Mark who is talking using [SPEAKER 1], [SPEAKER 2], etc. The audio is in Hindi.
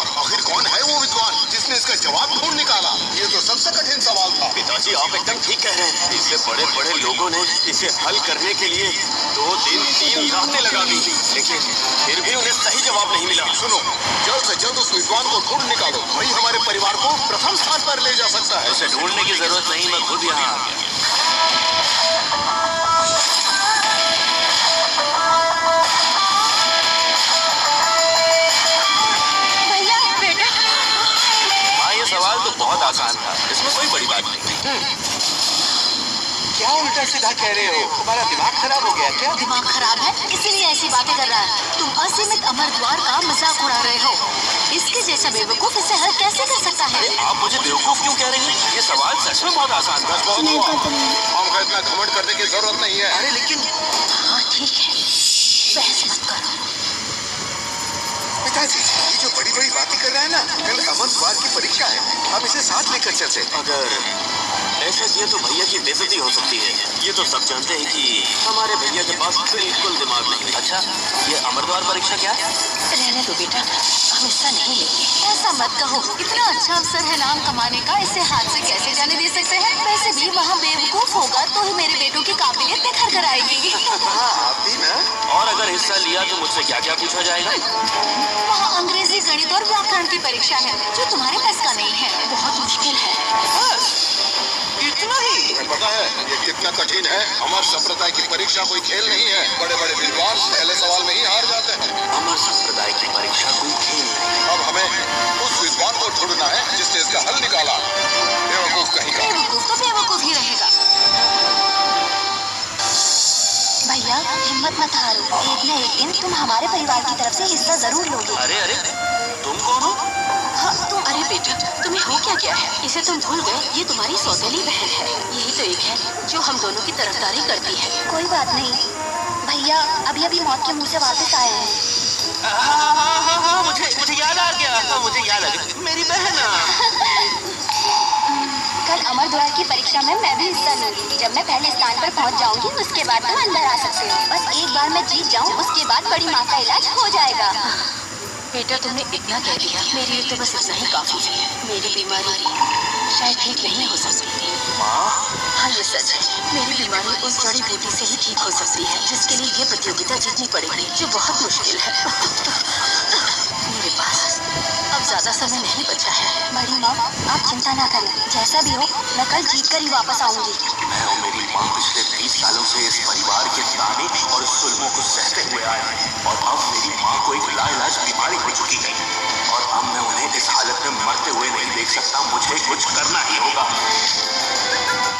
[SPEAKER 1] और आखिर कौन है वो विद्वान जिसने इसका जवाब ढूंढ निकाला? ये तो सबसे कठिन सवाल था।
[SPEAKER 2] पिताजी आप एकदम ठीक कह रहे हैं। इससे बड़े बड़े लोगों ने इसे हल करने के लिए 2 दिन 3 रातें लगा दी, लेकिन फिर भी उन्हें सही जवाब नहीं मिला।
[SPEAKER 1] सुनो, जल्द से जल्द उस विद्वान को ढूंढ निकालो। वही हमारे परिवार को प्रथम स्थान पर ले जा सकता है।
[SPEAKER 2] उसे ढूंढने की जरूरत नहीं, मैं खुद यहाँ आ गया। सवाल तो बहुत आसान था, इसमें कोई बड़ी बात नहीं।
[SPEAKER 3] क्या उल्टा सीधा कह रहे हो? तुम्हारा दिमाग खराब हो गया क्या?
[SPEAKER 4] दिमाग खराब है इसीलिए ऐसी बातें कर रहा है। तुम असीमित अमर द्वार का मजाक उड़ा रहे हो। इसके जैसा बेवकूफ इसे हल कैसे कर सकता है?
[SPEAKER 2] आप मुझे बेवकूफ क्यों कह रही हैं? ये सवाल सच में बहुत आसान था।
[SPEAKER 1] हमको इतना घमंड करने की जरूरत नहीं है।
[SPEAKER 3] अरे लेकिन
[SPEAKER 4] हाँ ठीक है, बहस मत करो।
[SPEAKER 3] पिताजी ये जो बड़ी बड़ी बातें कर रहा है ना, कल अमर द्वार की परीक्षा है, हम इसे साथ लेकर चलते।
[SPEAKER 2] अगर ऐसा किया तो भैया की बेइज्जती हो सकती है। ये तो सब जानते हैं कि हमारे भैया के पास बिल्कुल दिमाग नहीं। अच्छा, ये अमरद्वार परीक्षा क्या है?
[SPEAKER 4] रहने दो बेटा, हम हिस्सा नहीं लेंगे। ऐसा मत कहो, इतना अच्छा अवसर है नाम कमाने का, इसे हाथ से कैसे जाने दे सकते हैं? वैसे भी वहाँ बेवकूफ होगा तो ही मेरे बेटों की काबिलियत निखर कर आएगी।
[SPEAKER 3] हाँ आप भी ना।
[SPEAKER 2] और अगर हिस्सा लिया तो मुझसे क्या क्या पूछा जाएगा?
[SPEAKER 4] वहाँ अंग्रेजी, गणित और व्याकरण की परीक्षा है जो तुम्हारे पास का नहीं है। बहुत मुश्किल है।
[SPEAKER 3] बस इतना ही?
[SPEAKER 1] तुम्हें पता है ये कितना कठिन है? अमर संप्रदाय की परीक्षा कोई खेल नहीं है। बड़े बड़े विद्वान पहले सवाल में ही हार जाते हैं।
[SPEAKER 2] अमर संप्रदाय की परीक्षा कोई खेल नहीं।
[SPEAKER 1] अब हमें उस विद्वान को ढूंढना है जिसने इसका हल निकाला। बेवकूफ कहीं का।
[SPEAKER 4] बेवकूफ तो बेवकूफ ही रहेगा। भैया हिम्मत मत हारो, एक न एक दिन तुम हमारे परिवार की तरफ से हिस्सा जरूर लोगे।
[SPEAKER 2] अरे अरे, तुम कौन हो?
[SPEAKER 4] हाँ तुम। अरे बेटा तुम्हें हो क्या गया है? इसे तुम भूल गए, ये तुम्हारी सौतेली बहन है। यही तो एक है जो हम दोनों की तरफदारी करती है। कोई बात नहीं भैया, अभी अभी मौत के मुंह से वापस आए हैं।
[SPEAKER 2] हाँ, मुझे याद आ गया। मुझे याद आ गया, मेरी बहन।
[SPEAKER 4] कल अमर द्वार की परीक्षा में मैं भी हिस्सा लूंगी। जब मैं पहले स्थान पर पहुंच जाऊंगी उसके बाद तुम अंदर आ सकते हो। बस एक बार मैं जीत जाऊं उसके बाद बड़ी माँ का इलाज हो जाएगा। बेटा तुमने इतना कह दिया, मेरे लिए तो बस इतना ही काफी है। मेरी बीमारी शायद ठीक नहीं हो सकती। हाँ ये सच है, मेरी बीमारी उस जड़ी बूटी से ही ठीक हो सकती है जिसके लिए ये प्रतियोगिता जीतनी पड़ेगी, जो बहुत मुश्किल है। मेरे पास अब ज्यादा समय नहीं बचा है। बड़ी माँ आप चिंता ना करें, जैसा भी हो मैं कल जीत कर ही वापस आऊंगी।
[SPEAKER 2] मैं और मेरी माँ पिछले 20 सालों से इस परिवार के ताने और जुल्मों को सहते हुए आए हैं, और अब मेरी माँ को एक लाइलाज बीमारी हो चुकी है, और अब मैं उन्हें इस हालत में मरते हुए नहीं देख सकता। मुझे कुछ